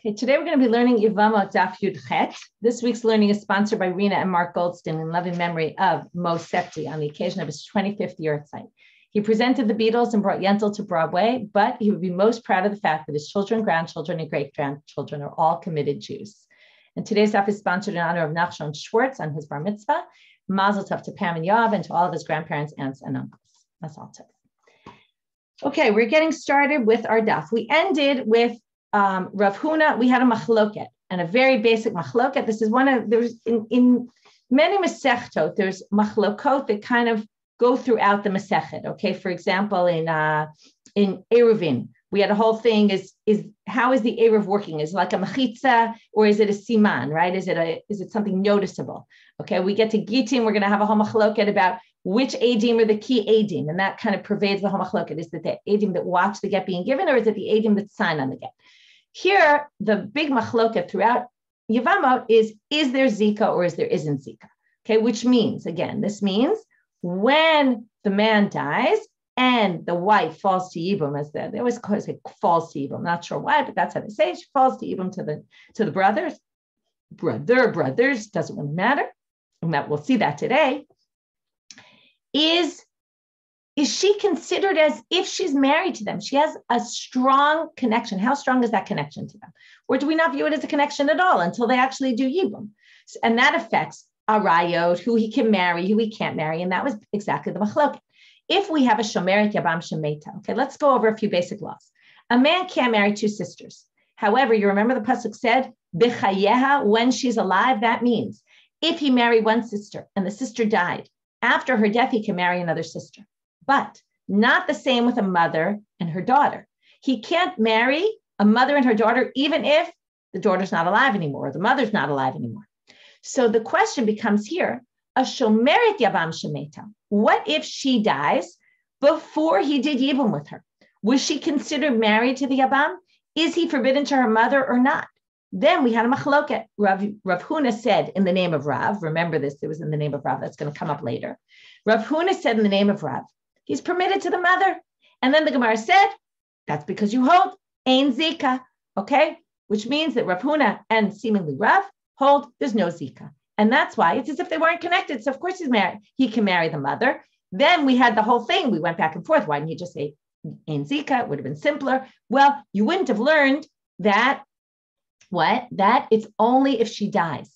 Okay, today we're going to be learning Yevamot Daf Yud. This week's learning is sponsored by Rena and Mark Goldstein in loving memory of Mo Septi on the occasion of his 25th yahrzeit. He presented the Beatles and brought Yentl to Broadway, but he would be most proud of the fact that his children, grandchildren, and great-grandchildren are all committed Jews. And today's Daf is sponsored in honor of Nachshon Schwartz on his bar mitzvah. Mazel tov to Pam and Yoav and to all of his grandparents, aunts, and uncles. That's all tov. Okay, we're getting started with our Daf. We ended with Rav Huna. We had a machloket, and a very basic machloket. This is there's in many Masechtot, there's machlokot that kind of go throughout the Masechet. Okay, for example, in Eruvin, we had a whole thing is how is the Eruv working? Is it like a machitza or is it a siman, right? Is it something noticeable? Okay, we get to Gitin, we're going to have a whole machloket about which Adim are the key Adim, and that kind of pervades the whole machloket. Is it the Adim that watch the get being given, or is it the Adim that sign on the get? Here, the big machloket throughout Yevamot is there Zika or is there isn't Zika? Okay, which means, again, this means when the man dies and the wife falls to Yibum, as they always say falls to Yibum, not sure why, but that's how they say it. She falls to Yibum to the brothers. Brothers, doesn't really matter. And that we'll see that today. Is she considered as if she's married to them? She has a strong connection. How strong is that connection to them? Or do we not view it as a connection at all until they actually do Yibum? And that affects Arayot, who he can marry, who he can't marry. And that was exactly the machloket. If we have a Shomeret Yabam Shemeta, okay, let's go over a few basic laws. A man can't marry two sisters. However, you remember the pasuk said, B'chayeha, when she's alive, that means if he married one sister and the sister died, after her death, he can marry another sister. But not the same with a mother and her daughter. He can't marry a mother and her daughter, even if the daughter's not alive anymore, or the mother's not alive anymore. So the question becomes here, a Shomeret Yabam Shemeta. What if she dies before he did Yibum with her? Was she considered married to the Yabam? Is he forbidden to her mother or not? Then we had a machloket. Rav Huna said in the name of Rav, remember this, it was in the name of Rav, that's going to come up later. Rav Huna said in the name of Rav, he's permitted to the mother. And then the Gemara said, that's because you hold Ein Zika, okay? Which means that Rav Huna and seemingly Rav hold there's no Zika. And that's why it's as if they weren't connected. So of course he can marry the mother. Then we had the whole thing. We went back and forth. Why didn't he just say Ein Zika? It would have been simpler. Well, you wouldn't have learned that that it's only if she dies.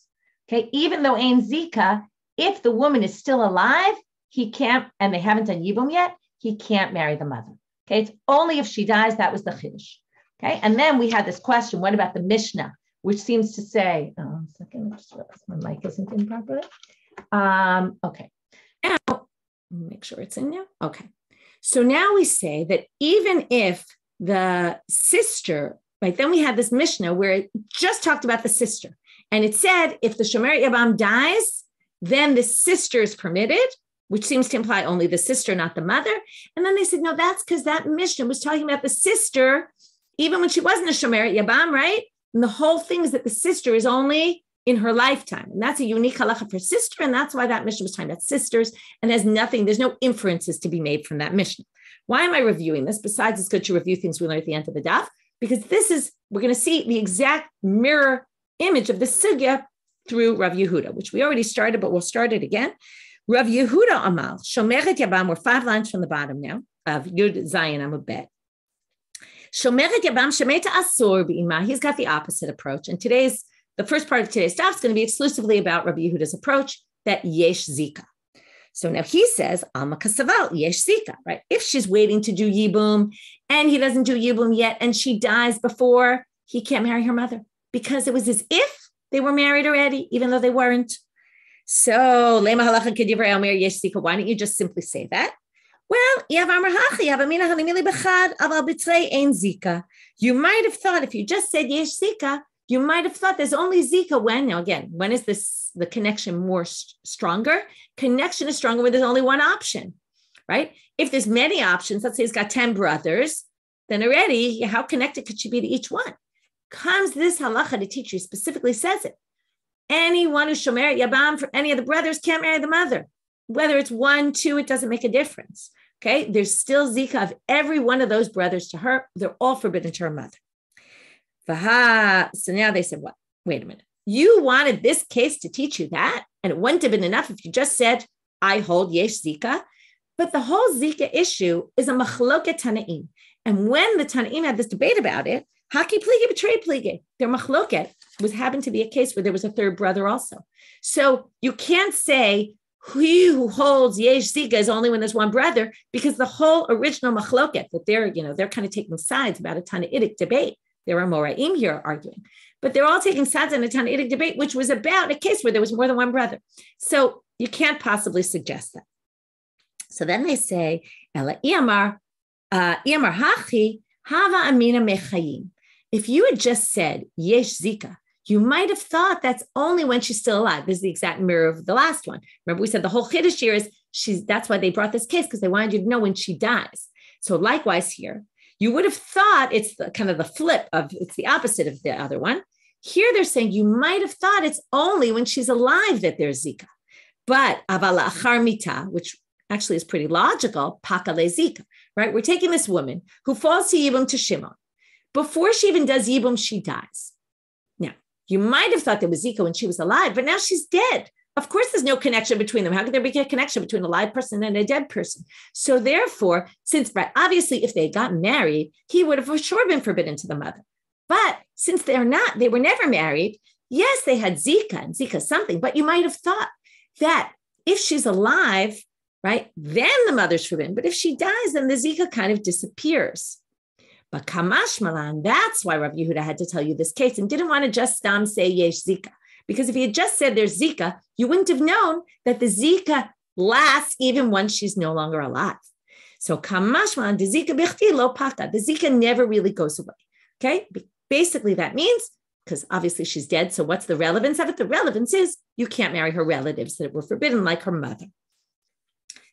Okay, even though Ein Zika, if the woman is still alive, he can't, and they haven't done Yibum yet, he can't marry the mother. Okay, it's only if she dies, that was the Chiddush. Okay, and then we had this question, what about the Mishnah, which seems to say, one second, I just realized my mic isn't in properly. Okay, now, make sure it's in now. Okay, so now we say that even if the sister, right, then we had this Mishnah where it just talked about the sister, and it said if the Shomeret Yabam dies, then the sister is permitted, which seems to imply only the sister, not the mother. And then they said, no, that's because that Mishnah was talking about the sister, even when she wasn't a Shomeret Yabam, right? And the whole thing is that the sister is only in her lifetime. And that's a unique halacha for sister. And that's why that Mishnah was talking about sisters. And there's no inferences to be made from that Mishnah. Why am I reviewing this? Besides, it's good to review things we learned at the end of the daf, because we're going to see the exact mirror image of the sugya through Rav Yehuda, which we already started, but we'll start it again. Rav Yehuda Amal, Shomeret Yabam, we're 5 lines from the bottom now, of Yud Zayin Amud Bet. Shomeret Yabam Shemeta Asur B'ima, he's got the opposite approach. And the first part of today's daf is going to be exclusively about Rav Yehuda's approach, that Yesh Zika. So now he says, Alma Kasaval, Yesh Zika, right? If she's waiting to do Yibum, and he doesn't do Yibum yet, and she dies before, he can't marry her mother, because it was as if they were married already, even though they weren't. So, why don't you just simply say that? Well, you might have thought, if you just said Yesh Zika, you might have thought there's only Zika when, now again, when is the connection more stronger? Connection is stronger when there's only one option, right? If there's many options, let's say he's got 10 brothers, then already, how connected could she be to each one? Comes this halacha to teach you, specifically says it. Anyone who's Shomeret Yabam for any of the brothers can't marry the mother. Whether it's 1, 2, it doesn't make a difference. Okay, there's still Zika of every one of those brothers to her. They're all forbidden to her mother. So now they said, what? Wait a minute. You wanted this case to teach you that? And it wouldn't have been enough if you just said, I hold yesh zika. But the whole zika issue is a machloket Tanaim. And when the Tanaim had this debate about it, haki pligi betray pligi, their machloket happened to be a case where there was a third brother also. So you can't say he who holds yesh zika is only when there's one brother, because the whole original machloket that they're kind of taking sides about a Tanaitic debate. There are Moraim here arguing, but they're all taking sides in a Tanaitic debate, which was about a case where there was more than one brother. So you can't possibly suggest that. So then they say, Ela Iyamar hachi hava amina mechayim. If you had just said yesh zika, you might have thought that's only when she's still alive. This is the exact mirror of the last one. Remember, we said the whole chiddush here is that's why they brought this case, because they wanted you to know when she dies. So likewise here, you would have thought it's kind of the flip of, it's the opposite of the other one. Here they're saying you might have thought it's only when she's alive that there's zika. But aval achar mita, which actually is pretty logical, pakale zika, right? We're taking this woman who falls to Yibum to Shimon. Before she even does Yibum, she dies. Now, you might have thought there was zika when she was alive, but now she's dead. Of course, there's no connection between them. How could there be a connection between a live person and a dead person? So therefore, obviously, if they had gotten married, he would have for sure been forbidden to the mother. But since they were never married, yes, they had zika, and zika something, but you might have thought that if she's alive, right, then the mother's forbidden. But if she dies, then the zika kind of disappears. But Kamash Malan, that's why Rav Yehuda had to tell you this case and didn't want to just say yesh zika. Because if he had just said there's zika, you wouldn't have known that the zika lasts even once she's no longer alive. So Kamash Malan, the zika bichti lo paka, the zika never really goes away. Okay, basically that means, because obviously she's dead, so what's the relevance of it? The relevance is you can't marry her relatives that were forbidden, like her mother.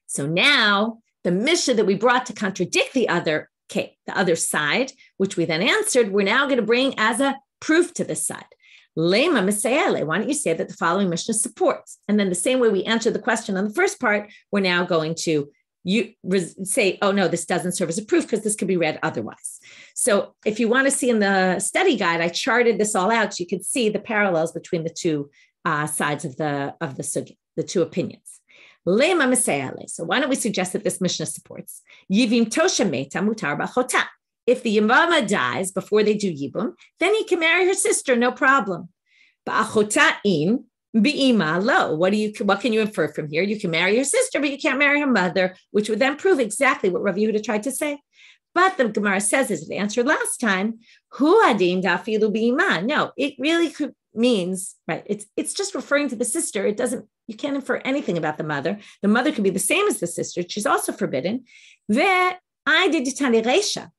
So now the Mishnah that we brought to contradict the other side, which we then answered, we're now going to bring as a proof to this side. Lema Mesayele, why don't you say that the following Mishnah supports? And then the same way we answered the question on the first part, we're now going to say, oh no, this doesn't serve as a proof because this could be read otherwise. So if you want to see in the study guide, I charted this all out so you can see the parallels between the two sides of the sugya, the two opinions. Lema Mesayele. So why don't we suggest that this Mishnah supports? Yivim tosha meta mutar b'chota. If the Yevamot dies before they do Yibum, then he can marry her sister, no problem. Ba'achota im bi'ima lo. What can you infer from here? You can marry your sister, but you can't marry her mother, which would then prove exactly what Rav Yehuda tried to say. But the Gemara says, as it answered last time, hu adim dafilu bi'ima. No, it really means, right, it's just referring to the sister. You can't infer anything about the mother. The mother could be the same as the sister. She's also forbidden. Ve I did tani reisha.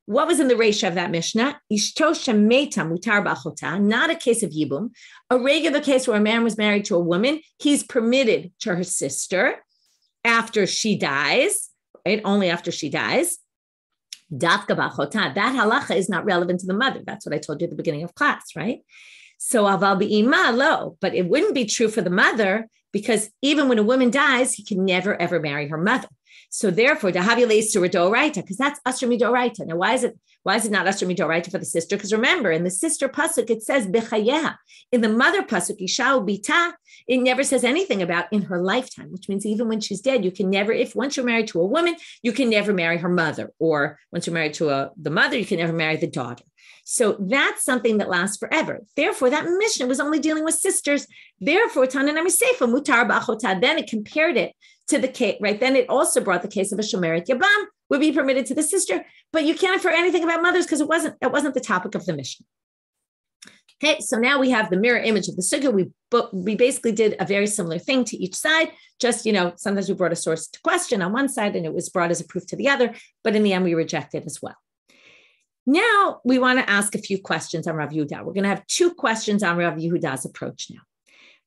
What was in the reisha of that Mishnah? Ishto shemeta mutar b'achota, not a case of yibum, a regular case where a man was married to a woman. He's permitted to her sister after she dies, right? Only after she dies. Dafka b'achota, that halacha is not relevant to the mother. That's what I told you at the beginning of class, right? So aval bi'ima lo, but it wouldn't be true for the mother because even when a woman dies, he can never ever marry her mother. So therefore, dahavi leis to midoraita, because that's asher midoraita. Now, why is it not asher midoraita for the sister? Because remember, in the sister pasuk, it says bechayeha. In the mother pasuk, isha ubita, it never says anything about in her lifetime, which means even when she's dead, you can never, once you're married to a woman, you can never marry her mother. Or once you're married to the mother, you can never marry the daughter. So that's something that lasts forever. Therefore, that Mishnah was only dealing with sisters. Therefore, Tananami Seifa, mutar b'achota. Then it compared it to the case, right? Then it also brought the case of a Shomeret Yabam would be permitted to the sister, but you can't infer anything about mothers because it wasn't the topic of the Mishnah. Okay, so now we have the mirror image of the sugya. We basically did a very similar thing to each side. Just, sometimes we brought a source to question on one side and it was brought as a proof to the other, but in the end we rejected as well. Now we want to ask a few questions on Rav Yehuda. We're going to have two questions on Rav Yehuda's approach now.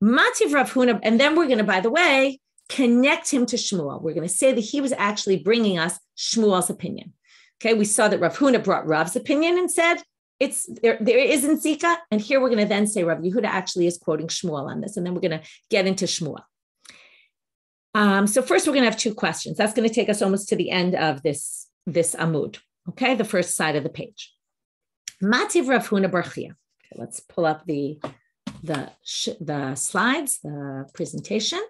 Mativ Rav Huna, and then we're going to, by the way, connect him to Shmuel. We're going to say that he was actually bringing us Shmuel's opinion. Okay, we saw that Rav Huna brought Rav's opinion and said there isn't zika, and here we're going to then say Rav Yehuda actually is quoting Shmuel on this, and then we're going to get into Shmuel. So first we're going to have two questions. That's going to take us almost to the end of this amud. Okay, the first side of the page. Mativ Rav Huna bar Chia. Okay, let's pull up the slides, the presentation.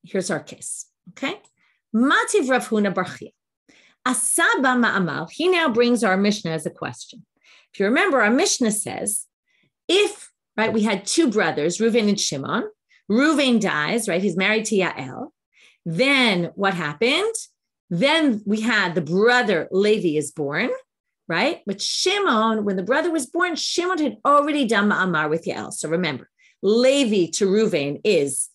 Here's our case. Okay. Mativ Rav Huna bar Chia. Asaba ma'amal. He now brings our Mishnah as a question. If you remember, our Mishnah says, if, right, we had two brothers, Reuven and Shimon. Reuven dies, right? He's married to Yael. Then what happened? Then we had the brother Levi is born, right? But Shimon, when the brother was born, Shimon had already done ma'amar with Yael. So remember, Levi to Reuven is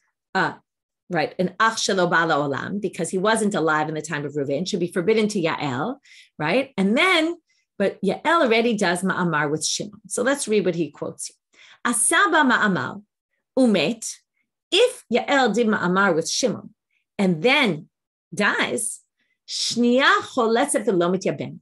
right, an ach shelo ba'al olam, because he wasn't alive in the time of Reuven, should be forbidden to Yael, right? And then, but Yael already does ma'amar with Shimon. So let's read what he quotes here. Asaba ma'amal umet. If Yael did ma'amar with Shimon and then dies, shniya choletzet v'lo mityabemet.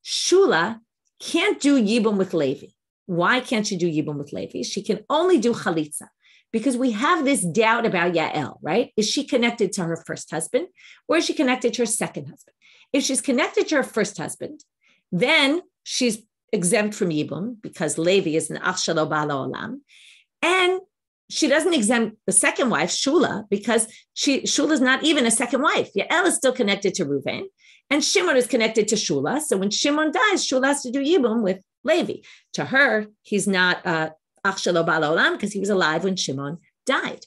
Shula can't do yibum with Levi. Why can't she do yibum with Levi? She can only do chalitza, because we have this doubt about Yael, right? Is she connected to her first husband, or is she connected to her second husband? If she's connected to her first husband, then she's exempt from yibum, because Levi is an ach shelo ba'al olam, and she doesn't exempt the second wife, Shula, because Shula is not even a second wife. Yael is still connected to Reuven, and Shimon is connected to Shula. So when Shimon dies, Shula has to do yibum with Levi. To her, he's not ach shelo ba'al olam, because he was alive when Shimon died.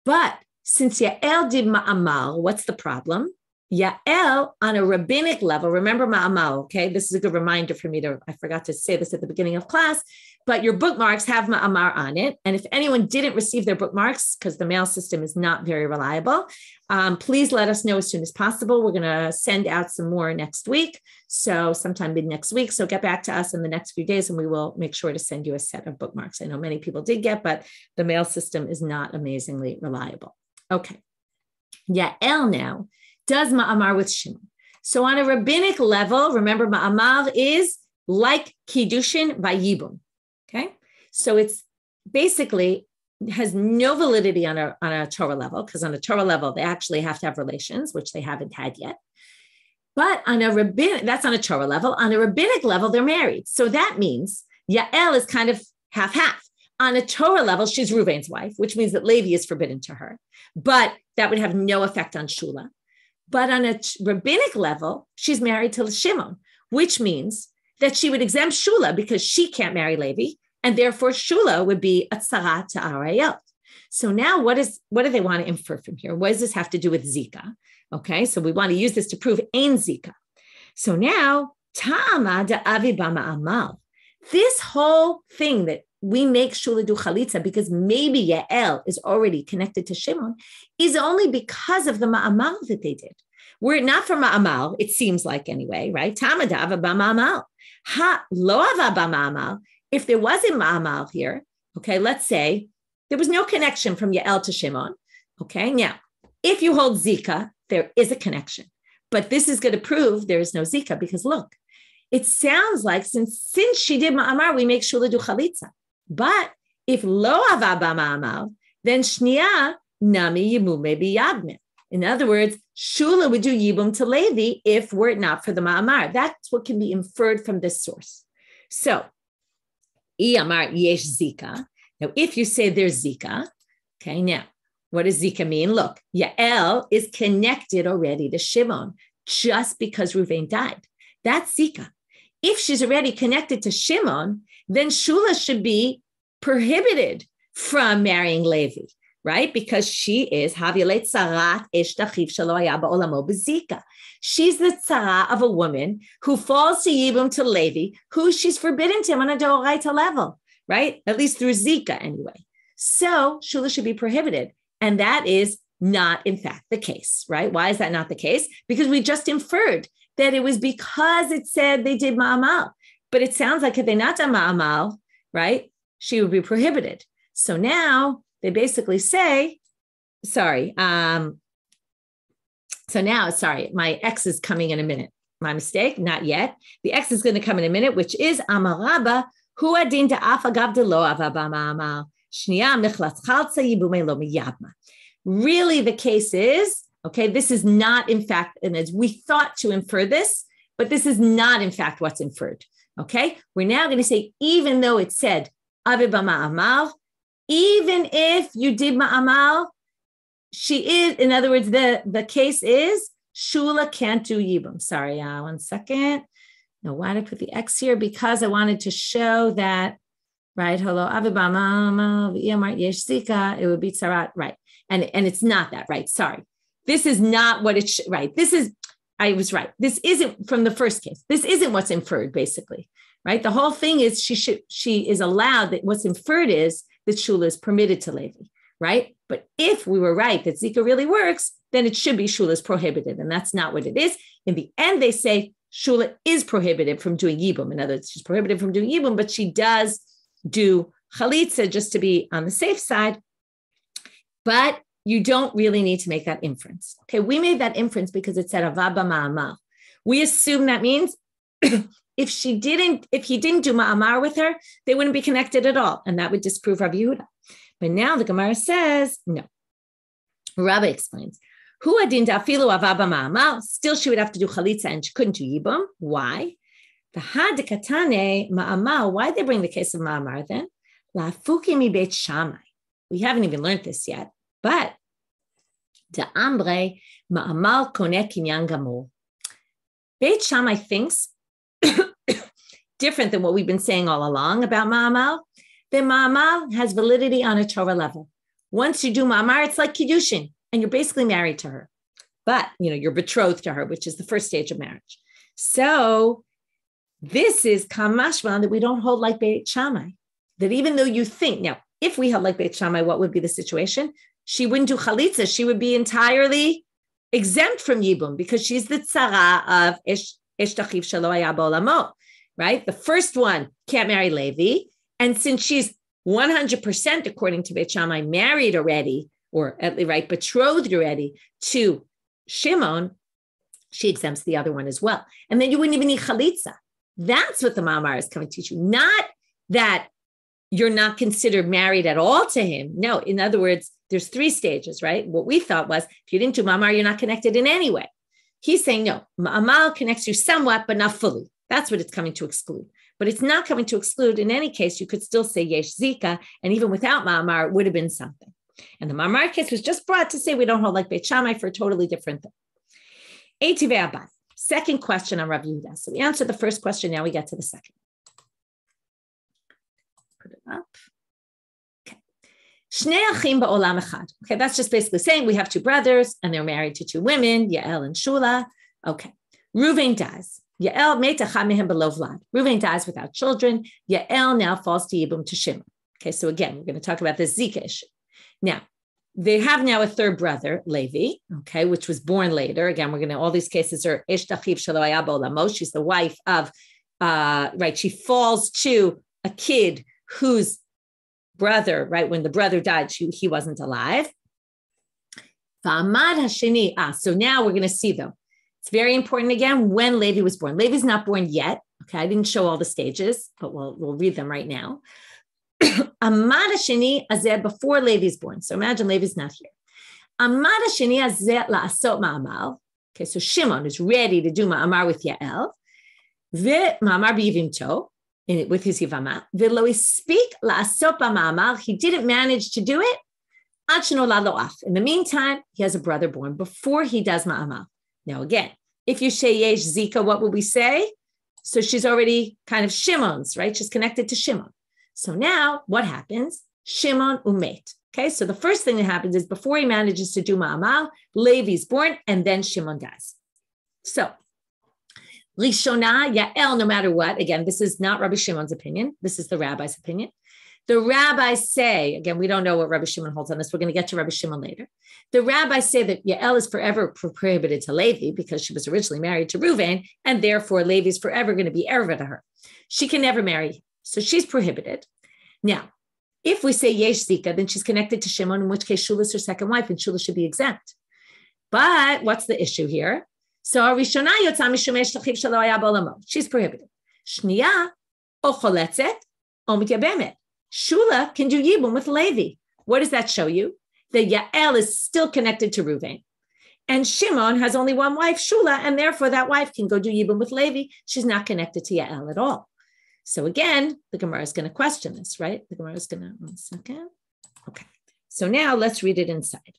But since Yael did ma'amal, what's the problem? Yael, on a rabbinic level, remember ma'amal, okay? This is a good reminder for me I forgot to say this at the beginning of class, but your bookmarks have ma'amar on it. And if anyone didn't receive their bookmarks, because the mail system is not very reliable, please let us know as soon as possible. We're going to send out some more next week. So sometime mid next week. So get back to us in the next few days and we will make sure to send you a set of bookmarks. I know many people did get, but the mail system is not amazingly reliable. Okay. Yael now does ma'amar with Shimon. So on a rabbinic level, remember ma'amar is like kiddushin by yibum. Okay, so it's basically has no validity on a Torah level, because on a Torah level they actually have to have relations, which they haven't had yet. But on a rabbinic, that's on a Torah level. On a rabbinic level, they're married. So that means Yael is kind of half-half. On a Torah level, she's Reuven's wife, which means that Levi is forbidden to her. But that would have no effect on Shula. But on a rabbinic level, she's married to Shimon, which means that she would exempt Shula because she can't marry Levi, and therefore Shula would be a tzara to Arayot. So now what do they want to infer from here? What does this have to do with Zika? Okay, so we want to use this to prove Ein Zika. So now, Ta'ama da'avi b'ma'amal. This whole thing that we make Shula do chalitza because maybe Yael is already connected to Shimon is only because of the ma'amal that they did. Were it not for ma'amal, it seems like anyway, right? Ta'ama da'ava b'ma'amal. Ha lo ava b'ma'amal. If there wasn't ma'amal here, okay, let's say there was no connection from Yael to Shimon. Okay, now, if you hold Zika, there is a connection. But this is going to prove there is no Zika because look, it sounds like since she did ma'amar, we make Shula do chalitza. But if lo ava b'ma'amal, then shniya nami yimume biyabne. In other words, Shula would do yibum to Levi if were it not for the ma'amar. That's what can be inferred from this source. So, Iyamar yesh Zika. Now, if you say there's Zika, okay, now, what does Zika mean? Look, Yael is connected already to Shimon just because Reuven died. That's Zika. If she's already connected to Shimon, then Shula should be prohibited from marrying Levi, right? Because she is Havilet Sarat Eshtachiv Shelo Haya Ba'olamo B'Zika. She's the tzara of a woman who falls to Yibum to Levi, who she's forbidden to him on a Doraita level, right? At least through Zika anyway. So Shula should be prohibited. And that is not, in fact, the case, right? Why is that not the case? Because we just inferred that it was because it said they did ma'amal. But it sounds like if they not done ma'amal, right, she would be prohibited. So now they basically say, my ex is coming in a minute. My mistake, not yet. The ex is going to come in a minute, which is Amaraba, hu adin da'af agav de lo ava ba'ma'amal. Really, the case is, okay, this is not, in fact, and as we thought to infer this, but this is not, in fact, what's inferred. Okay, we're now going to say, even though it said Ave b'ma'amal, even if you did ma'amal, she is, in other words, the case is Shula can't do Yibum. Sorry, 1 second. No, why did I put the X here? Because I wanted to show that, right? Hello, Ave b'ma'amal, v'yamar yesh zika, it would be tzarat, right? And it's not that, right? Sorry. This is not what it's, right? I was right. This isn't from the first case. This isn't what's inferred, basically, right? The whole thing is she is allowed, that what's inferred is that Shula is permitted to Levi, right? But if we were right that Zika really works, then it should be Shula is prohibited, and that's not what it is. In the end, they say Shula is prohibited from doing Yibum. In other words, she's prohibited from doing Yibum, but she does do Chalitza just to be on the safe side. But you don't really need to make that inference. Okay, we made that inference because it said Ava b'ma'amal. We assume that means if he didn't do ma'amar with her, they wouldn't be connected at all, and that would disprove Rav Yehuda. But now the Gemara says no. Rabbi explains, Hu adin da'afilu ava b'ma'amal. Still, she would have to do chalitza, and she couldn't do yibum. Why? The hadikatane ma'amal. Why did they bring the case of ma'amar then? La'fuki mi beit Shammai. We haven't even learned this yet. But the ambre ma'amal koneh kinyan gamur. Beit Shammai thinks different than what we've been saying all along about ma'amal. That ma'amal has validity on a Torah level. Once you do ma'amar, it's like kiddushin, and you're basically married to her. But you're betrothed to her, which is the first stage of marriage. So this is kamashman that we don't hold like Beit Shammai. That even though you think now, if we held like Beit Shammai, what would be the situation? She wouldn't do chalitza. She would be entirely exempt from yibum because she's the tzara of ish tachiv shelo haya ba'olamo, right? The first one can't marry Levi. And since she's 100%, according to Beit Shammai, married already, or at least right, betrothed already to Shimon, she exempts the other one as well. And then you wouldn't even need chalitza. That's what the Ma'amar is coming to teach you. Not that you're not considered married at all to him. No, in other words, there's 3 stages, right? What we thought was, if you didn't do Ma'amar, you're not connected in any way. He's saying, no, Ma'amar connects you somewhat, but not fully. That's what it's coming to exclude. But it's not coming to exclude. In any case, you could still say Yesh Zika, and even without Ma'amar, it would have been something. And the Ma'amar case was just brought to say we don't hold like Beit Shammai for a totally different thing. Eitivei Abad. Second question on Rav Yehuda. So we answered the first question, now we get to the second. Put it up. Okay. Shnei achim ba'olam echad. Okay, that's just basically saying we have 2 brothers, and they're married to 2 women, Yael and Shula. Okay. Reuven dies. Yael meitachad mehem belo vlad. Reuven dies without children. Yael now falls to Yibum to Shimon. Okay, so again, we're going to talk about this Zika issue. Now, they have now a 3rd brother, Levi, okay, which was born later. Again, we're going to, all these cases are ish tachiv shelo haya ba'olamo. She's the wife of, right, she falls to a kid whose brother, right, when the brother died, he wasn't alive. V'amad hasheni. So now we're going to see though. It's very important again when Levi was born. Levi's not born yet. Okay, I didn't show all the stages, but we'll read them right now. Amad hasheni azeh before Levi's born. So imagine Levi's not here. Amad hasheni azeh la'asot ma'amal. Okay, so Shimon is ready to do ma'amar with Yael. Ma'amar b'yivimto, with his yivama. V'lo ispik la'asot ma'amal. He didn't manage to do it. Ad shenolad lo ach. In the meantime, he has a brother born before he does ma'amal. Now again, if you say Yesh Zika, what will we say? So she's already kind of Shimon's, right? She's connected to Shimon. So now what happens? Shimon umet. Okay, so the first thing that happens is before he manages to do ma'amal, Levi's born, and then Shimon dies. So Rishona, Yael, no matter what, again, this is not Rabbi Shimon's opinion. This is the rabbi's opinion. The rabbis say, again, we don't know what Rabbi Shimon holds on this. We're going to get to Rabbi Shimon later. The rabbis say that Yael is forever prohibited to Levi because she was originally married to Reuven, and therefore Levi is forever going to be erva to her. She can never marry, so she's prohibited. Now, if we say Yesh Zika, then she's connected to Shimon, in which case Shula is her second wife, and Shula should be exempt. But what's the issue here? So Rishona Yotza Mishumesh Tachiv Shelo Haya Ba'olamo. She's prohibited. Shniya O Choletzet O Mityabemet. Shula can do Yibum with Levi. What does that show you? That Yael is still connected to Reuven. And Shimon has only one wife, Shula, and therefore that wife can go do Yibum with Levi. She's not connected to Yael at all. So again, the Gemara is going to question this, right? The Gemara is going to, 1 second. Okay. So now let's read it inside.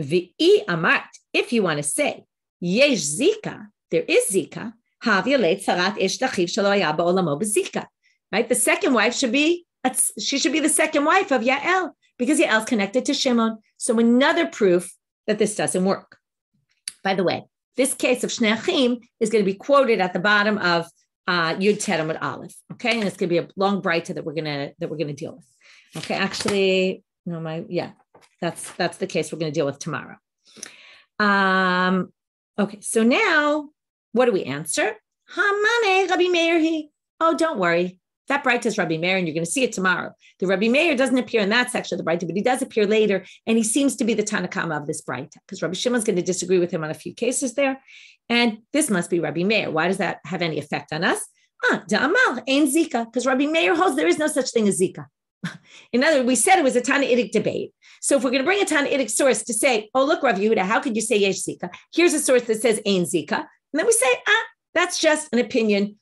V'i amart, if you want to say, yesh zika, there is zika, havyalet sarat ish tachiv shelo haya ba'olamo b'zika. Right? The second wife should be the second wife of Yael because Yael's connected to Shimon. So another proof that this doesn't work. By the way, this case of Shnei Achim is going to be quoted at the bottom of Yud Tet Amud Aleph. Okay, and it's going to be a long braita that we're going to deal with. Okay, actually, that's the case we're going to deal with tomorrow. Okay, so now what do we answer? Hamane Rabbi Meir hi. Oh, don't worry. That braita is Rabbi Meir, and you're going to see it tomorrow. The Rabbi Meir doesn't appear in that section of the braita, but he does appear later, and he seems to be the Tanakama of this braita, because Rabbi Shimon's going to disagree with him on a few cases there, and this must be Rabbi Meir. Why does that have any effect on us? Da'amal, ain zika, because Rabbi Meir holds there is no such thing as zika. In other words, we said it was a Tanaitic debate. So if we're going to bring a Tanaitic source to say, oh, look, Rav Yehuda, how could you say yesh zika? Here's a source that says ain zika, and then we say, that's just an opinion.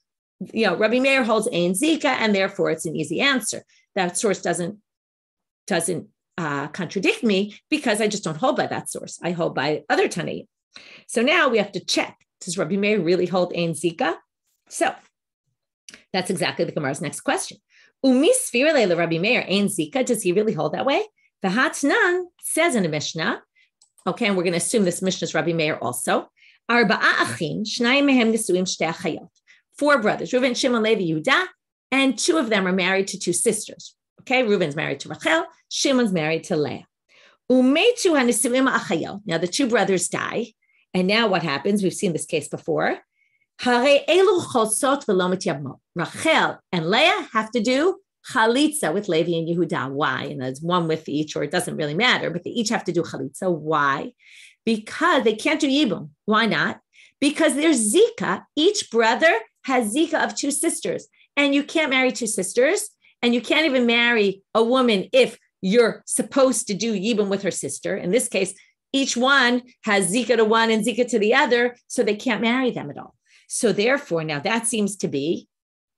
Rabbi Meir holds ain zika, and therefore it's an easy answer. That source doesn't contradict me because I just don't hold by that source. I hold by other Tanaim. So now we have to check. Does Rabbi Meir really hold ain zika? So that's exactly the Gemara's next question. Umi sfira le Rabbi Meir ain zika. Does he really hold that way? The Hadran says in the Mishnah. Okay, and we're going to assume this Mishnah is Rabbi Meir also. Arba'a achim shnayim mehem nisuim shtei achayot. 4 brothers, Reuven, Shimon, Levi, Yehuda, and 2 of them are married to 2 sisters. Okay, Reuven's married to Rachel, Shimon's married to Leah. Umetu hanisuim achayot. Now the 2 brothers die, and now what happens? We've seen this case before. Hare elu chosot v'lo mityabmot. Rachel and Leah have to do chalitza with Levi and Yehuda. Why? And there's one with each, or it doesn't really matter, but they each have to do chalitza. Why? Because they can't do yibum. Why not? Because there's zika. Each brother has zika of 2 sisters, and you can't marry 2 sisters, and you can't even marry a woman if you're supposed to do yibum with her sister. In this case, each one has zika to one and zika to the other, so they can't marry them at all. So therefore, now that seems to be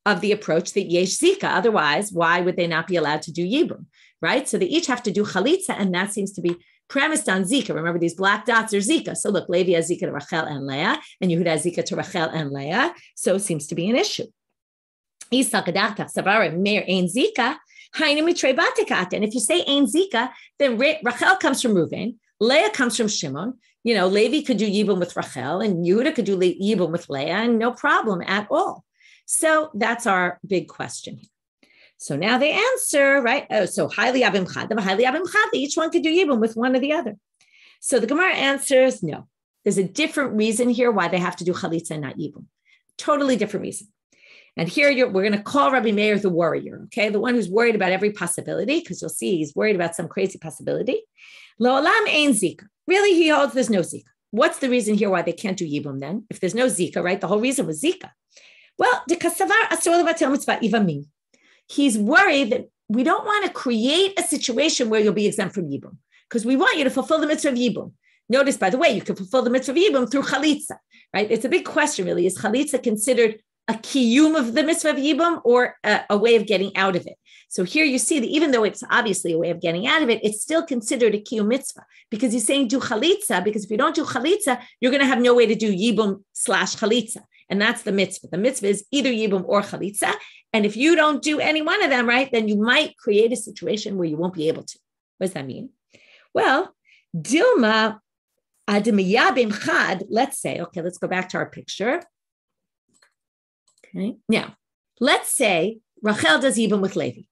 of the approach that yesh zika. Otherwise, why would they not be allowed to do yibum, right? So they each have to do chalitza, and that seems to be premised on zika. Remember, these black dots are zika. So look, Levi has zika to Rachel and Leah, and Yehuda has zika to Rachel and Leah. So it seems to be an issue. And if you say ain zika, then Rachel comes from Reuven, Leah comes from Shimon. Levi could do yibum with Rachel, and Yehuda could do yibum with Leah, and no problem at all. So that's our big question here. So now they answer, right? Oh, so highly abim chad, each one could do yibum with one or the other. So the Gemara answers, no. There's a different reason here why they have to do chalitza and not yibum. Totally different reason. And here we're going to call Rabbi Meir the warrior, okay? The one who's worried about every possibility, because you'll see he's worried about some crazy possibility. Lo olam ein zika. Really, he holds there's no zika. What's the reason here why they can't do yibum then? If there's no zika, right? The whole reason was zika. Well, he's worried that we don't want to create a situation where you'll be exempt from yibum, because we want you to fulfill the mitzvah of yibum. Notice, by the way, you can fulfill the mitzvah of yibum through chalitza, right? It's a big question, really. Is chalitza considered a kiyum of the mitzvah of yibum or a way of getting out of it? So here you see that even though it's obviously a way of getting out of it, it's still considered a kiyum mitzvah, because he's saying do chalitza, because if you don't do chalitza, you're going to have no way to do yibum / chalitza. And that's the mitzvah. The mitzvah is either yibum or chalitza. And if you don't do any one of them, right, then you might create a situation where you won't be able to. What does that mean? Well, Dilma admiyabim chad, let's say, okay, let's go back to our picture. Okay, now, let's say Rachel does yibum with Levi.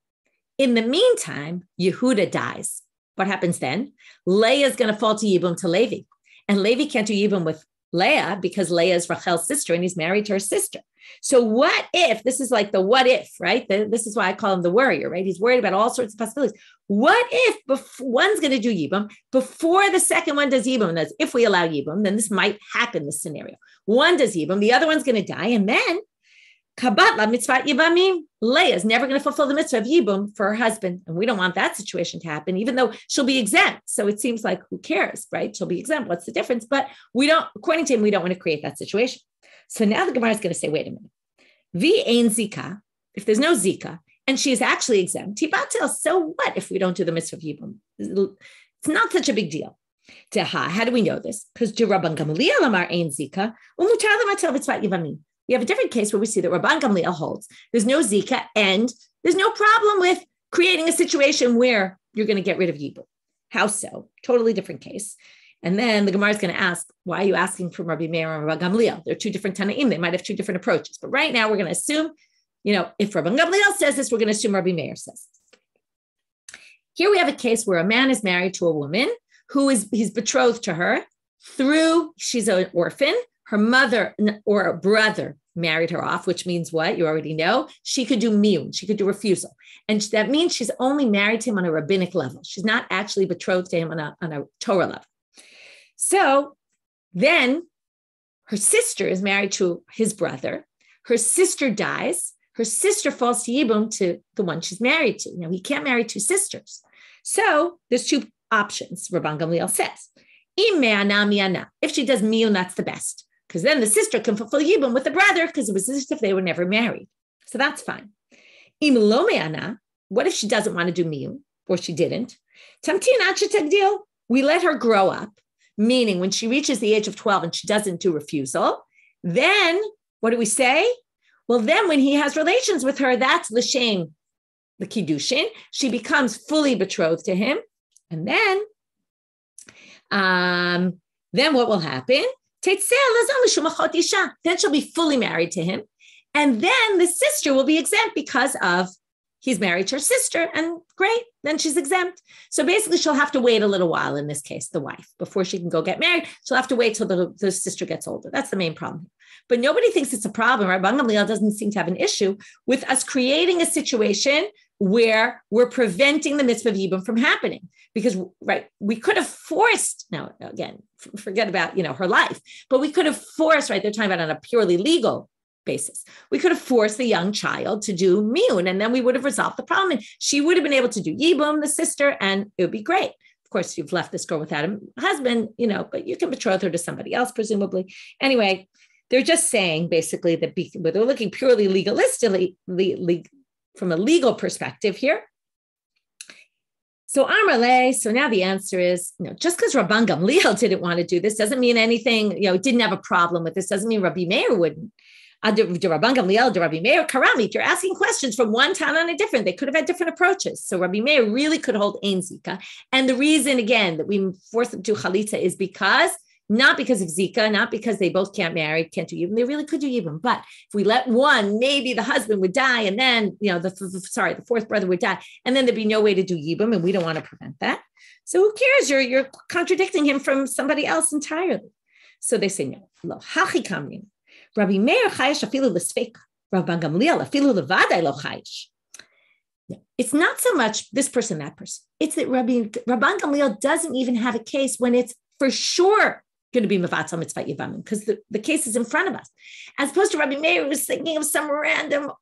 In the meantime, Yehuda dies. What happens then? Leah is going to fall to yibum to Levi. And Levi can't do yibum with Leah because Leah is Rachel's sister and he's married to her sister. So what if, this is like the what if, right? This is why I call him the worrier, right? He's worried about all sorts of possibilities. What if one's going to do yibum before the second one does yibum? That's if we allow yibum, then this might happen, this scenario. One does yibum, the other one's going to die. And then Kabatla mitzvah yibamim. Leah is never going to fulfill the mitzvah of yibum for her husband. And we don't want that situation to happen, even though she'll be exempt. So it seems like, who cares, right? She'll be exempt. What's the difference? But we don't, according to him, we don't want to create that situation. So now the Gemara is going to say, wait a minute. Vi ein zika, if there's no zika, and she is actually exempt, tibatel, so what if we don't do the mitzvah of yibum? It's not such a big deal. How do we know this? Because Rabban Gamliel amar ein zika, umutar lematel mitzvah yibamim. We have a different case where we see that Rabban Gamliel holds there's no zika and there's no problem with creating a situation where you're going to get rid of yibum. How so? Totally different case. And then the Gemara is going to ask, why are you asking from Rabbi Meir and Rabban Gamliel? They're two different Tanaim. They might have two different approaches. But right now we're going to assume, if Rabban Gamliel says this, we're going to assume Rabbi Meir says this. Here we have a case where a man is married to a woman he's betrothed to her she's an orphan. Her mother or a brother married her off, which means what? You already know. She could do miyun. She could do refusal. And that means she's only married to him on a rabbinic level. She's not actually betrothed to him on a Torah level. So then her sister is married to his brother. Her sister dies. Her sister falls to yibum to the one she's married to. He can't marry two sisters. So there's two options, Rabban Gamliel says. If she does miyun, that's the best. Because then the sister can fulfill yibum with the brother, because it was as if they were never married. So that's fine. What if she doesn't want to do miyun, or she didn't? We let her grow up, meaning when she reaches the age of 12 and she doesn't do refusal, then what do we say? Well, then when he has relations with her, that's l'shem, the kiddushin. She becomes fully betrothed to him. And then what will happen? Then she'll be fully married to him. And then the sister will be exempt because of he's married to her sister, and great, then she's exempt. So basically she'll have to wait a little while, in this case, the wife, before she can go get married. She'll have to wait till the sister gets older. That's the main problem. But nobody thinks it's a problem. Rabban Gamliel doesn't seem to have an issue with us creating a situation where we're preventing the mitzvah of yibum from happening. Because, right, we could have forced, now, again, forget about, her life, but we could have forced, right, they're talking about on a purely legal basis. We could have forced the young child to do miyun, and then we would have resolved the problem. And she would have been able to do yibum, the sister, and it would be great. Of course, you've left this girl without a husband, but you can betroth her to somebody else, presumably. Anyway, they're just saying basically that they're looking purely legalistically, from a legal perspective here. So Amarle, so now the answer is, just because Rabban Gamliel didn't want to do this doesn't mean anything, didn't have a problem with this, doesn't mean Rabbi Meir wouldn't. Rabban Gamliel, Rabbi Meir, Karamit, you're asking questions from one town on a different. They could have had different approaches. So Rabbi Meir really could hold Ein Zika. And the reason, again, that we force them to Chalitza is not because of Zika, not because they both can't do Yibum. They really could do Yibum. But if we let one, maybe the husband would die, and then, the fourth brother would die, and then there'd be no way to do Yibum, and we don't want to prevent that. So who cares? You're contradicting him from somebody else entirely. So they say, no. Lo hachi kamrin. Rabbi Meir chayish afilu l'sfeika. Rabban Gamliel afilu levadai lo chayish. It's not so much this person, that person. It's that Rabban Gamliel doesn't even have a case when it's for sure going to be mevatel mitzvah yivamim, because the case is in front of us. As opposed to Rabbi Meir, who was thinking of some random,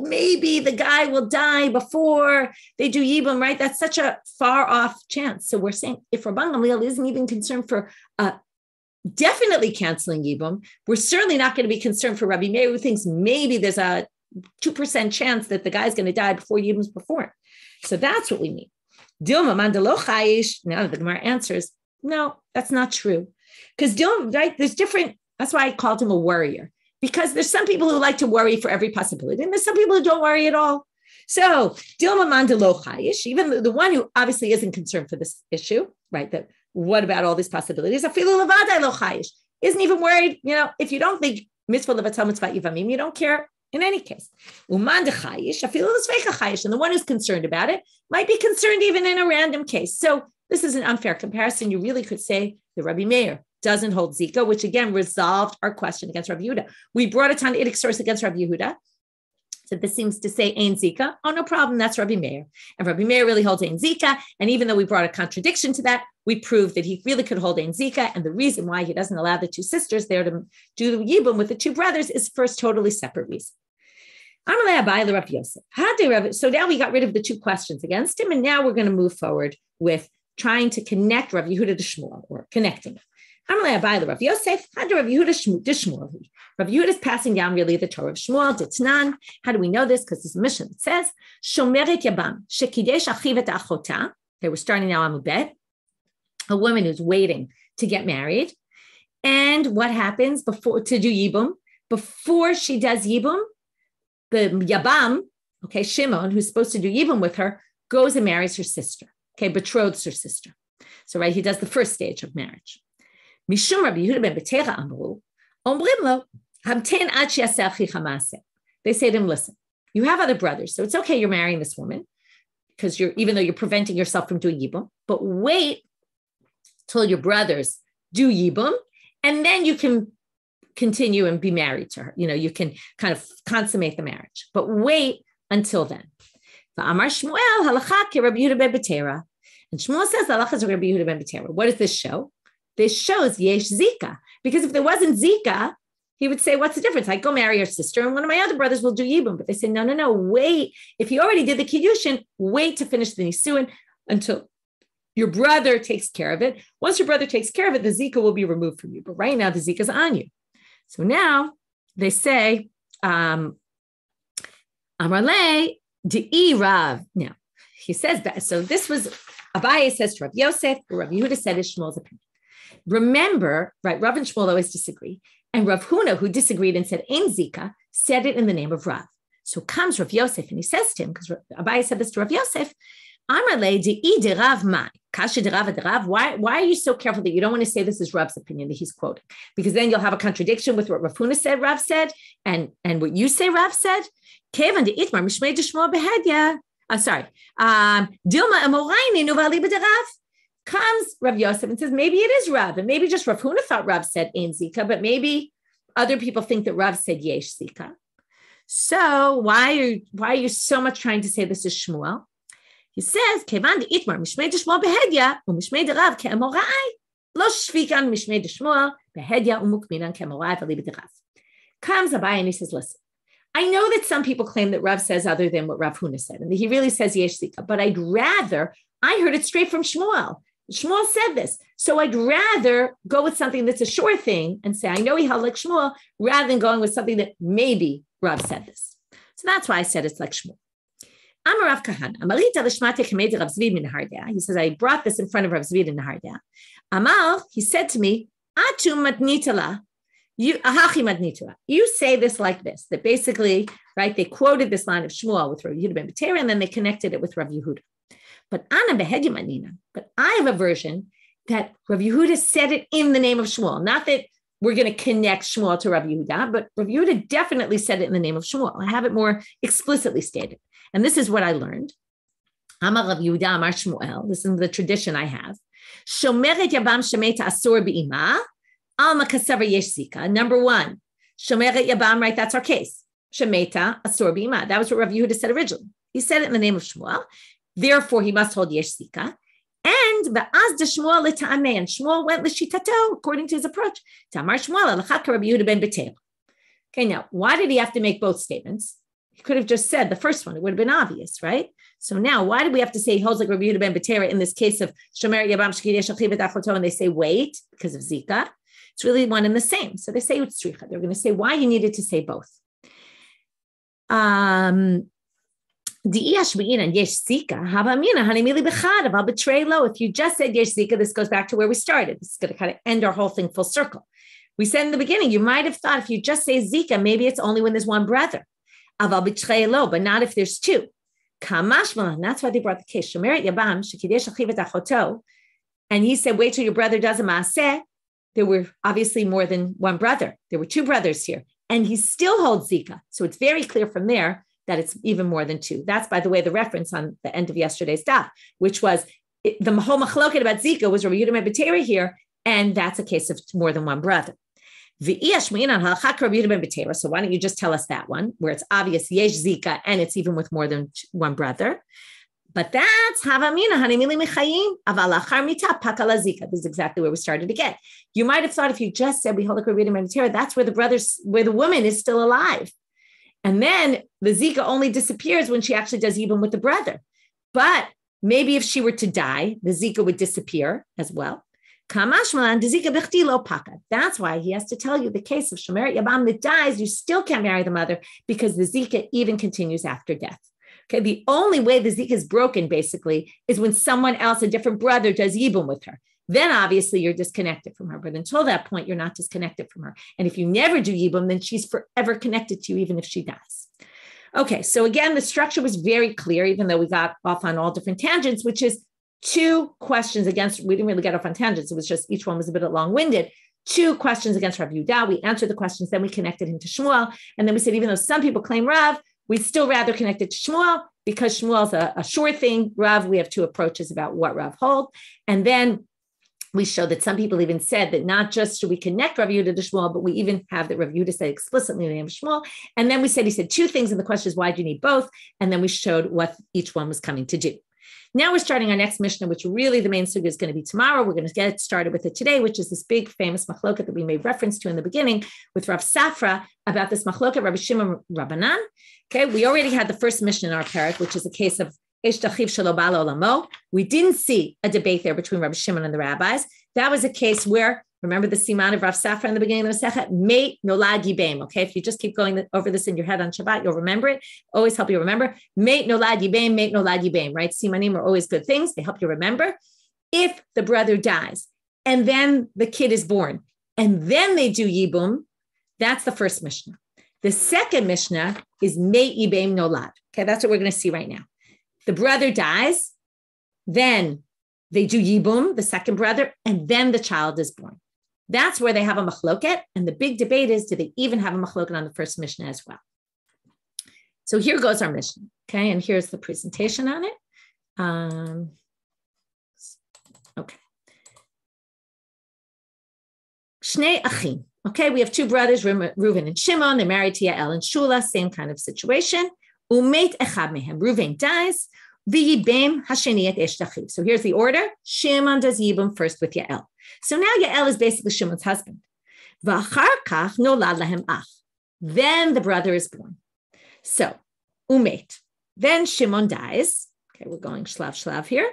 maybe the guy will die before they do yibum, right? That's such a far off chance. So we're saying if Rabban Gamliel isn't even concerned for definitely canceling yibum, we're certainly not going to be concerned for Rabbi Meir, who thinks maybe there's a 2% chance that the guy's going to die before yibum's performed. So that's what we mean. Dilma mandalo chayish. Now the Gemara answers, no, that's not true. Because right, there's different, that's why I called him a worrier. Because there's some people who like to worry for every possibility, and there's some people who don't worry at all. So Dilma mandalo chayish, even the one who obviously isn't concerned for this issue, right? That what about all these possibilities? Afilu levadai lo chayish, isn't even worried. If you don't think mitzvah levatel mitzvah yivamim, you don't care in any case. Uman de chayish, afilu l'sveika chayish, and the one who's concerned about it might be concerned even in a random case. So this is an unfair comparison. You really could say that Rabbi Meir doesn't hold Zika, which again resolved our question against Rabbi Yehuda. We brought a Tanaitic source against Rabbi Yehuda. So this seems to say Ein Zika. Oh, no problem. That's Rabbi Meir. And Rabbi Meir really holds Ein Zika. And even though we brought a contradiction to that, we proved that he really could hold Ein Zika. And the reason why he doesn't allow the two sisters there to do the Yibum with the two brothers is for a totally separate reason. So now we got rid of the two questions against him, and now we're going to move forward with trying to connect Rav Yehuda to Shmuel, or connecting. Rav Yehuda is passing down really the Torah of Shmuel. Ditnan. How do we know this? Because this mission says, Shomeret Yabam, Shekidesh Achiv et Achota. Okay, we're starting now on Mubet. A woman who's waiting to get married. And what happens before to do Yibum? Before she does Yibum, the Yabam, okay, Shimon, who's supposed to do Yibum with her, goes and marries her sister. Okay, betroths her sister. So, right, he does the first stage of marriage. Mishum Rabbi Yehuda ben Betera amru, omrim lo, hamten ad she'aseh achicha maaseh. They say to him, listen, you have other brothers, so it's okay you're marrying this woman, because even though you're preventing yourself from doing Yibum, but wait till your brothers do Yibum, and then you can continue and be married to her. You can kind of consummate the marriage, but wait until then. Amar Shmuel halacha ke Rabbi Yehuda ben Betera. And Shmuel says halacha is Rabbi Yehuda ben Betera. What does this show? This shows yesh zika. Because if there wasn't zika, he would say, what's the difference? I go marry your sister, and one of my other brothers will do Yibum. But they say, no, wait. If he already did the Kiddushin, wait to finish the Nisuin until your brother takes care of it. Once your brother takes care of it, the zika will be removed from you. But right now, the zika is on you. So now they say, Amarle de'i Rav. Now, he says that. So this was, Abaye says to Rav Yosef, Rav Yehuda said is Shmuel's opinion. Remember, right, Rav and Shmuel always disagree. And Rav Huna, who disagreed and said, Ein Zika, said it in the name of Rav. So comes Rav Yosef and he says to him, because Abaye said this to Rav Yosef, Amarle de'i de Rav mai. Kasha de Rav de Rav. Why are you so careful that you don't want to say this is Rav's opinion that he's quoting? Because then you'll have a contradiction with what Rav Huna said, Rav said, and what you say Rav said. Kevan de Itmar mishmei de Shmuel behedya. Dilma amorayni nuvali b'de Rav. Comes Rav Yosef and says, maybe it is Rav, and maybe just Rav Huna thought Rav said Ein Zika, but maybe other people think that Rav said Yesh Zika. So why are you so much trying to say this is Shmuel? He says, Kevan de Itmar mishmei de Shmuel behedya u'mishmei de Rav ke'amorai lo shvikan mishmei de Shmuel behedya u'mukminan ke'amorai v'li b'de Rav. Comes Abaye and he says, listen, I know that some people claim that Rav says other than what Rav Huna said, and he really says Yesh Zika, but I heard it straight from Shmuel. Shmuel said this. So I'd rather go with something that's a sure thing and say, I know he held like Shmuel, rather than going with something that maybe Rav said this. So that's why I said it's like Shmuel. Amarav Kahan, Amarita Lishmate Kamedi Rav Zvid min Nahardea. He says, I brought this in front of Rav Zvid in Nahardea. Amal, he said to me, Atu matnitala. You say this like this, that basically, right, they quoted this line of Shmuel with Rav Yehuda ben Betera, and then they connected it with Rav Yehuda. But I have a version that Rav Yehuda said it in the name of Shmuel. Not that we're going to connect Shmuel to Rav Yehuda, but Rav Yehuda definitely said it in the name of Shmuel. I have it more explicitly stated. And this is what I learned. Amar Rav Yehuda Amar Shmuel. This is the tradition I have. Shomeret Yabam Shemeta Asur B'ima Alma Kasavar Yesh Zika. Number one, Shomeret Yabam, right? That's our case. Shemeta Asur B'ima. That was what Rav Yehuda said originally. He said it in the name of Shmuel. Therefore, he must hold Yesh Zika. And Ba'az de Shmuel l'ta'ameh, and Shmuel went l'shitato, according to his approach. Tamar Shmuel alachak Rabbi Yehuda ben Betera. Okay, now, why did he have to make both statements? He could have just said the first one. It would have been obvious, right? So now, why do we have to say he holds like Rabbi Yehuda ben Betera in this case of Shomer Yabam Shekidesh Achiv et Achoto, and they say wait because of Zika? It's really one and the same. So they say Utzricha. They're going to say why you needed to say both. If you just said Yesh Zika, this goes back to where we started. This is going to kind of end our whole thing full circle. We said in the beginning, you might have thought if you just say Zika, maybe it's only when there's one brother. But not if there's two. And that's why they brought the case. And he said, wait till your brother does a maaseh. There were obviously more than one brother. There were two brothers here. And he still holds Zika. So it's very clear from there that it's even more than two. That's, by the way, the reference on the end of yesterday's daf, which was the whole machloket about Zika was Rabbi Yehuda ben Betera here, and that's a case of more than one brother. So why don't you just tell us that one, where it's obvious Yesh Zika, and it's even with more than one brother. But that's Zika. This is exactly where we started again. You might have thought if you just said we hold like Rabbi Yehuda ben Betera, that's where the brothers, where the woman is still alive. And then the Zika only disappears when she actually does Yibum with the brother. But maybe if she were to die, the Zika would disappear as well. That's why he has to tell you the case of Shomeret Yabam that dies, you still can't marry the mother because the Zika even continues after death. Okay, the only way the Zika is broken basically is when someone else, a different brother, does Yibum with her. Then obviously you're disconnected from her. But until that point, you're not disconnected from her. And if you never do Yibum, then she's forever connected to you, even if she dies. Okay, so again, the structure was very clear, even though we got off on all different tangents, which is 2 questions against, we didn't really get off on tangents. It was just each one was a bit long-winded. 2 questions against Rav Yehuda. We answered the questions, then we connected him to Shmuel. And then we said, even though some people claim Rav, we'd still rather connect it to Shmuel because Shmuel's a sure thing. Rav, we have 2 approaches about what Rav hold. And then we showed that some people even said that not just should we connect Rav Yehuda to Shmuel, but we even have that Rav Yehuda said explicitly the name of Shmuel. And then we said, he said 2 things. And the question is, why do you need both? And then we showed what each one was coming to do. Now we're starting our next Mishnah, which really the main sugya is going to be tomorrow. We're going to get started with it today, which is this big famous machloket that we made reference to in the beginning with Rav Safra about this machloket, Rabbi Shimon Rabbanan. Okay, we already had the first Mishnah in our parak, which is a case of Eish Tachiv Shelo Ba L'Olamo. We didn't see a debate there between Rabbi Shimon and the rabbis. That was a case where, remember the siman of Rav Safra in the beginning of the Masechet, Meit Nolad Yibem. Okay, if you just keep going over this in your head on Shabbat, you'll remember it. Always help you remember. Meit Nolad Yibem, Meit Nolad Yibem, right? Simanim are always good things. They help you remember. If the brother dies and then the kid is born and then they do Yibum, that's the first Mishnah. The second Mishnah is Meit Yibem Nolad. Okay, that's what we're going to see right now. The brother dies, then they do Yibum, the second brother, and then the child is born. That's where they have a machloket, and the big debate is, do they even have a machloket on the first Mishnah as well? So here goes our Mishnah, okay? And here's the presentation on it. Okay. Shnei Achim. Okay, we have 2 brothers, Reuven and Shimon. They're married to Yael and Shula, same kind of situation. Umeit echad mehem. Reuven dies. V'yibem hasheni et esh tachiv. So here's the order. Shimon does Yibum first with Yael. So now Yael is basically Shimon's husband. V'achar kach nolad lahem ach. Then the brother is born. So umeit. Then Shimon dies. Okay, we're going shlav here.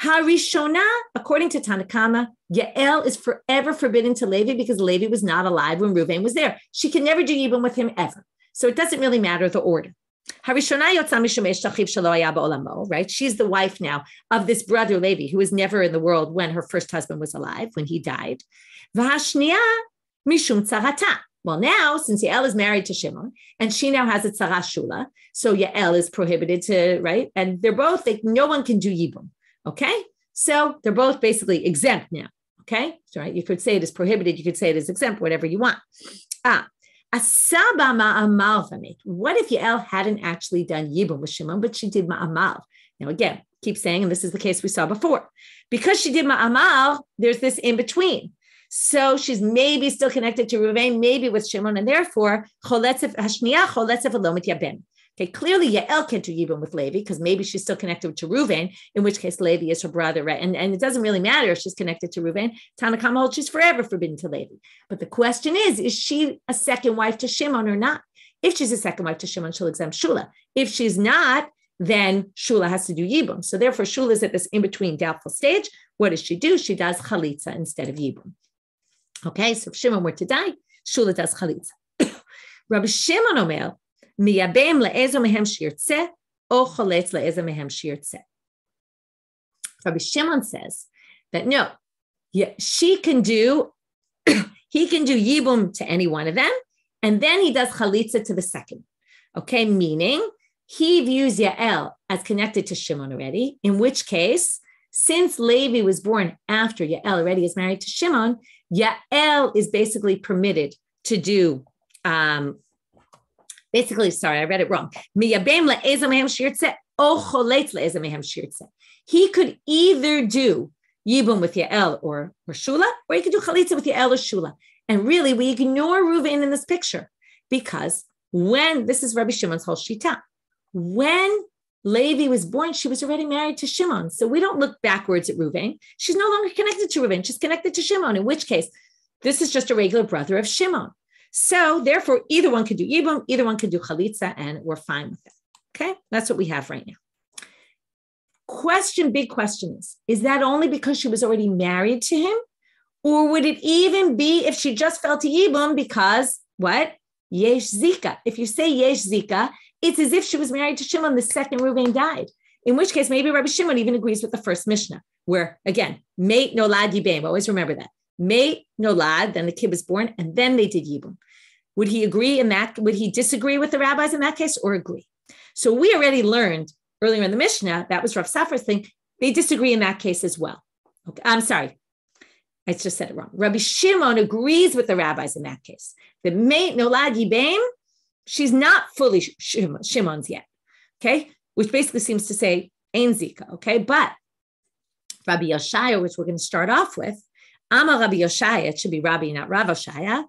Harishona, according to Tanakama, Yael is forever forbidden to Levi because Levi was not alive when Reuven was there. She can never do Yibum with him ever. So it doesn't really matter the order. Right? She's the wife now of this brother Levi, who was never in the world when her first husband was alive, when he died. Well, now, since Yael is married to Shimon, and she now has a tzara shula, so Yael is prohibited to, right? And they're both, no one can do Yibum, okay? So they're both basically exempt now, okay? So, right, you could say it is prohibited, you could say it is exempt, whatever you want. What if Yael hadn't actually done Yibum with Shimon, but she did ma'amal? Now, again, keep saying, and this is the case we saw before. Because she did ma'amal, there's this in between. So she's maybe still connected to Reuven, maybe with Shimon, and therefore, okay, clearly Yael can't do Yibum with Levi because maybe she's still connected to Reuven, in which case Levi is her brother, right? And it doesn't really matter if she's connected to Reuven. Tanakama holds she's forever forbidden to Levi. But the question is she a second wife to Shimon or not? If she's a second wife to Shimon, she'll exempt Shula. If she's not, then Shula has to do Yibum. So therefore, Shula is at this in-between doubtful stage. What does she do? She does Chalitza instead of Yibum. Okay, so if Shimon were to die, Shula does Chalitza. Rabbi Shimon Omer, Miyabem le'ezo mehem shirtze, o choletz le'ezo mehem shirtze. Rabbi Shimon says that no, she can do, he can do Yibum to any one of them, and then he does Chalitza to the second. Okay, meaning he views Yael as connected to Shimon already, in which case, since Levi was born after Yael already is married to Shimon, Yael is basically permitted to do, basically, sorry, I read it wrong. He could either do Yibum with Yael or Shula, or he could do Chalitza with Yael or Shula. And really, we ignore Reuven in this picture because this is Rabbi Shimon's whole shita, when Levi was born, she was already married to Shimon. So we don't look backwards at Reuven. She's no longer connected to Reuven. She's connected to Shimon, in which case, this is just a regular brother of Shimon. So therefore, either one could do Yibum, either one could do Chalitza, and we're fine with that. Okay, that's what we have right now. Big question is that only because she was already married to him? Or would it even be if she just fell to Yibum because, what? Yesh Zika. If you say Yesh Zika, it's as if she was married to Shimon the second Reuven died. In which case, maybe Rabbi Shimon even agrees with the first Mishnah, where, again, Meit Nolad Yibam. Always remember that. Meit Nolad, then the kid was born, and then they did Yibum. Would he agree in that? Would he disagree with the rabbis in that case or agree? So we already learned earlier in the Mishnah, that was Rav Safra's thing. They disagree in that case as well. Okay, I'm sorry. I just said it wrong. Rabbi Shimon agrees with the rabbis in that case. The Meit Nolad Yibam, she's not fully Shimon's yet. Okay, which basically seems to say Ein Zika. Okay, but Rabbi Yoshaya, which we're going to start off with, Amar Rabbi Yoshaya, it should be Rabbi, not Rav Yoshaya.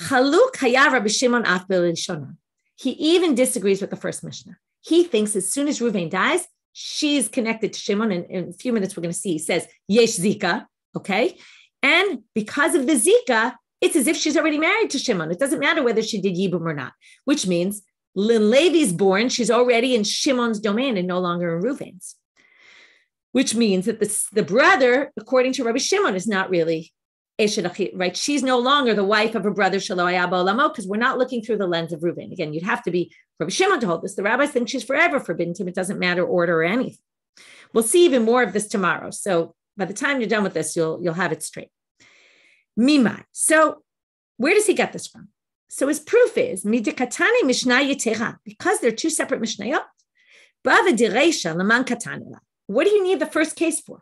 Chaluk Haya Rabbi Shimon Af B'Rishona. He even disagrees with the first Mishnah. He thinks as soon as Reuven dies, she's connected to Shimon. And in a few minutes, we're going to see, he says, Yesh Zika, okay? And because of the Zika, it's as if she's already married to Shimon. It doesn't matter whether she did Yibum or not, which means when Levi's born, she's already in Shimon's domain and no longer in Reuven's, which means that the brother, according to Rabbi Shimon, is not really right? She's no longer the wife of her brother Shelo Haya Ba'olamo, because we're not looking through the lens of Reuven. Again, you'd have to be Rabbi Shimon to hold this. The rabbis think she's forever forbidden to him. It doesn't matter order or anything. We'll see even more of this tomorrow. So by the time you're done with this, you'll have it straight. Mimai. So where does he get this from? So his proof is midikatani mishnah yetera, because they're two separate mishnayot. Bava direisha leman katanela. What do you need the first case for?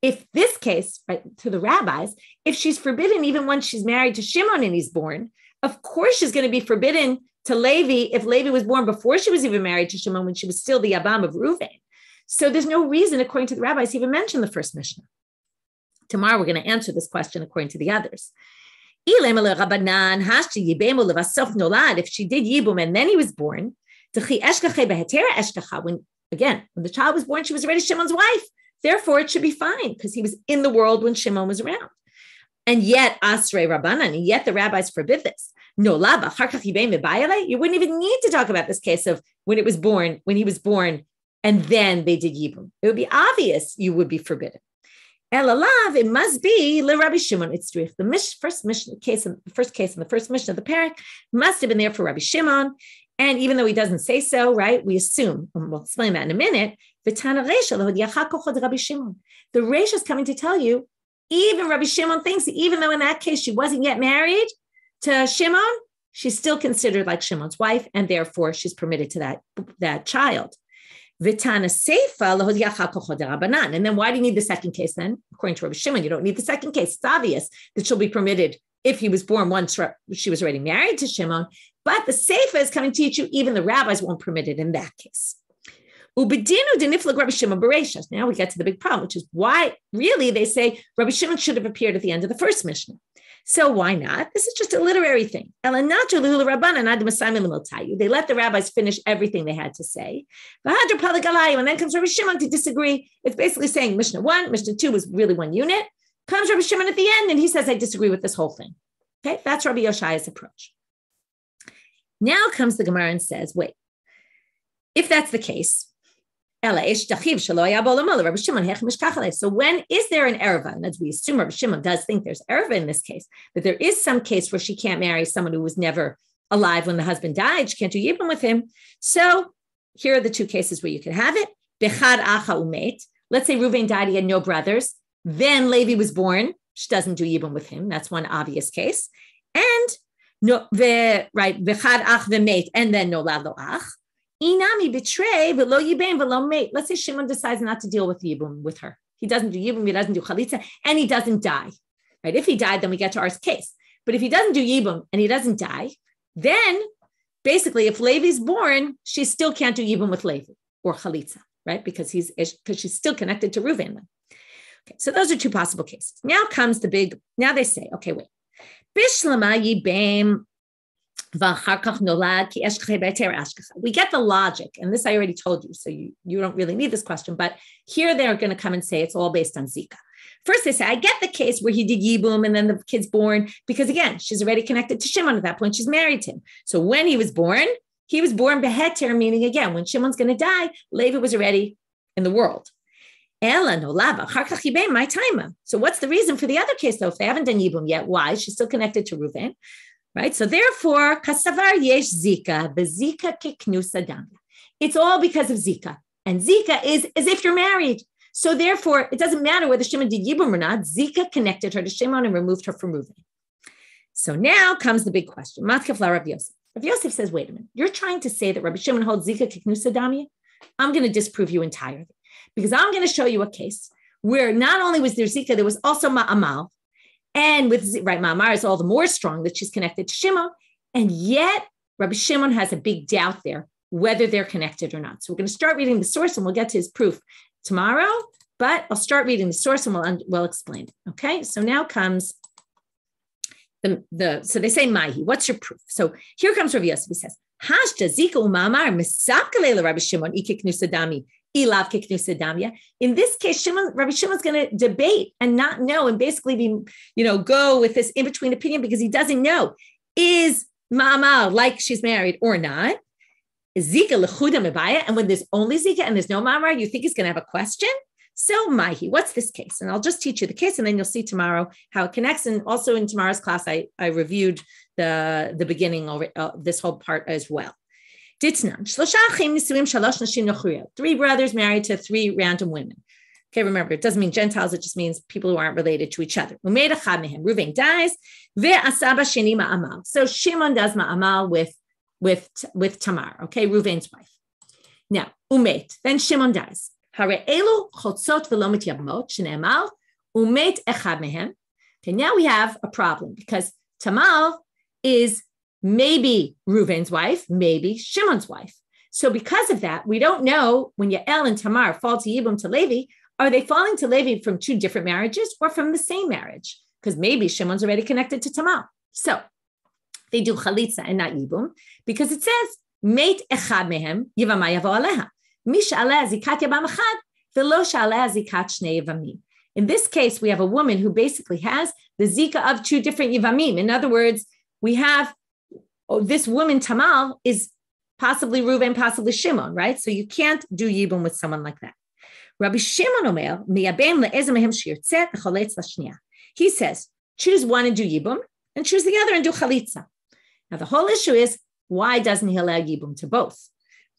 If this case, right, to the rabbis, if she's forbidden even when she's married to Shimon and he's born, of course she's going to be forbidden to Levi if Levi was born before she was even married to Shimon, when she was still the Yabam of Reuven. So there's no reason, according to the rabbis, to even mention the first Mishnah. Tomorrow we're going to answer this question according to the others. If she did Yibum and then he was born, when the child was born, she was already Shimon's wife. Therefore, it should be fine because he was in the world when Shimon was around. And yet, Asrei Rabbanan, and yet the rabbis forbid this. No laba, you wouldn't even need to talk about this case of when he was born, and then they did Yibum. It would be obvious you would be forbidden. Elalav, it must be Rabbi Shimon Itzrich. The first case in the first Mishnah of the parak must have been there for Rabbi Shimon. And even though he doesn't say so, right, we assume, and we'll explain that in a minute, the Reisha is coming to tell you, even Rabbi Shimon thinks, even though in that case she wasn't yet married to Shimon, she's still considered like Shimon's wife, and therefore she's permitted to that child. And then why do you need the second case then? According to Rabbi Shimon, you don't need the second case. It's obvious that she'll be permitted if he was born once she was already married to Shimon. But the Seifa is coming to teach you even the rabbis won't permit it in that case. Now we get to the big problem, which is why really they say Rabbi Shimon should have appeared at the end of the first Mishnah. So why not? This is just a literary thing. They let the rabbis finish everything they had to say. And then comes Rabbi Shimon to disagree. It's basically saying Mishnah 1, Mishnah 2 was really one unit. Comes Rabbi Shimon at the end and he says, I disagree with this whole thing. Okay, that's Rabbi Yoshaya's approach. Now comes the Gemara and says, wait, if that's the case, so when is there an erva? And as we assume Rabbi Shimon does think there's erva in this case, but there is some case where she can't marry someone who was never alive when the husband died. She can't do yibum with him. So here are the two cases where you can have it. Let's say Reuven died, he had no brothers. Then Levi was born. She doesn't do yibum with him. That's one obvious case. And no, right, and then no la lo ach. Inami betray velo yibam velo mate. Let's say Shimon decides not to deal with yibum with her. He doesn't do yibum, he doesn't do chalitza, and he doesn't die. Right? If he died, then we get to our case. But if he doesn't do yibum and he doesn't die, then basically, if Levi's born, she still can't do yibum with Levi or chalitza, right? Because she's still connected to Reuven. Okay, so those are two possible cases. Now comes the big. Now they say, okay, wait. Bishlama yibam. We get the logic, and this I already told you, so you don't really need this question, but here they're going to come and say it's all based on Zika. First, they say, I get the case where he did Yibum and then the kid's born, because again, she's already connected to Shimon at that point. She's married to him. So when he was born beheter, meaning again, when Shimon's going to die, Levi was already in the world. So what's the reason for the other case, though? If they haven't done Yibum yet, why? She's still connected to Reuven, right? So therefore, kasavar yesh zika, bezika kiknusa damya. It's all because of zika. And zika is as if you're married. So therefore, it doesn't matter whether Shimon did Yibum or not. Zika connected her to Shimon and removed her from Reuven. So now comes the big question. Matkefla Rav Yosef. Rav Yosef says, wait a minute. You're trying to say that Rabbi Shimon holds zika kiknusa damya? I'm going to disprove you entirely. Because I'm going to show you a case where not only was there zika, there was also ma'amal. And with, right, ma'amar is all the more strong that she's connected to Shimon. And yet, Rabbi Shimon has a big doubt there, whether they're connected or not. So we're going to start reading the source and we'll get to his proof tomorrow. But I'll start reading the source and we'll explain it. Okay, so now comes so they say, Mahi, what's your proof? So here comes Rabbi Yosef. He says, Hashta zika uma'amar misakale Rabbi Shimon ikiknusa dami. In this case, Rabbi Shimon's going to debate and not know and basically be, go with this in-between opinion because he doesn't know. Is ma'amal like she's married or not? Is zika lechuda mebaya? And when there's only zika and there's no ma'amar, you think he's going to have a question? So Mahi, what's this case? And I'll just teach you the case and then you'll see tomorrow how it connects. And also in tomorrow's class, I reviewed the beginning of this whole part as well. Ditnan, 3 brothers married to 3 random women. Okay, remember, it doesn't mean Gentiles, it just means people who aren't related to each other. Reuven dies, so Shimon does ma'amal with Tamar, okay, Reuven's wife. Now, umet, then Shimon dies. Okay, now we have a problem because Tamar is maybe Reuven's wife, maybe Shimon's wife. So because of that, we don't know when Yael and Tamar fall to Yibum to Levi, are they falling to Levi from 2 different marriages or from the same marriage? Because maybe Shimon's already connected to Tamar. So they do chalitza and not Yibum because it says, Meit echad mehem, Yevamah yavo aleha. Misha aleh zikat yabam echad, velo sha'aleh zikat shnei Yevamim. In this case, we have a woman who basically has the zika of 2 different Yevamim. In other words, we have this woman, Tamal, is possibly Reuven, possibly Shimon, right? So you can't do Yibum with someone like that. Rabbi Shimon Omer, he says, choose one and do Yibum, and choose the other and do Chalitza. Now, the whole issue is, why doesn't he allow Yibum to both,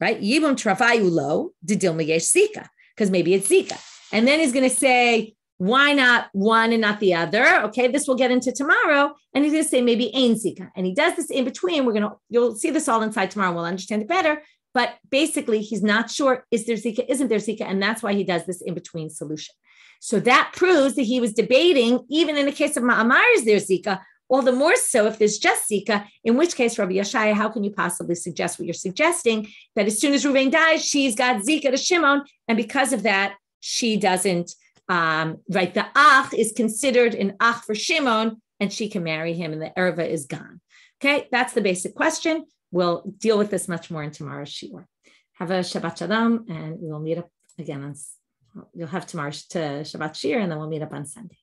right? Yibum travayu lo, didil meyesh zika, because maybe it's zika. And then he's going to say, why not one and not the other? Okay, this we'll get into tomorrow. And he's going to say maybe ain zika. And he does this in between. You'll see this all inside tomorrow. We'll understand it better. But basically, he's not sure, is there zika, isn't there zika? And that's why he does this in between solution. So that proves that he was debating, even in the case of ma'amar, is there zika? All the more so if there's just zika, in which case, Rabbi Yeshaya, how can you possibly suggest what you're suggesting? That as soon as Reuven dies, she's got zika to Shimon. And because of that, she doesn't. Right, the ach is considered an ach for Shimon, and she can marry him, and the erva is gone. Okay, that's the basic question. We'll deal with this much more in tomorrow's shiur. Have a Shabbat Shalom, and we'll meet up again you'll have tomorrow's Shabbat shiur, and then we'll meet up on Sunday.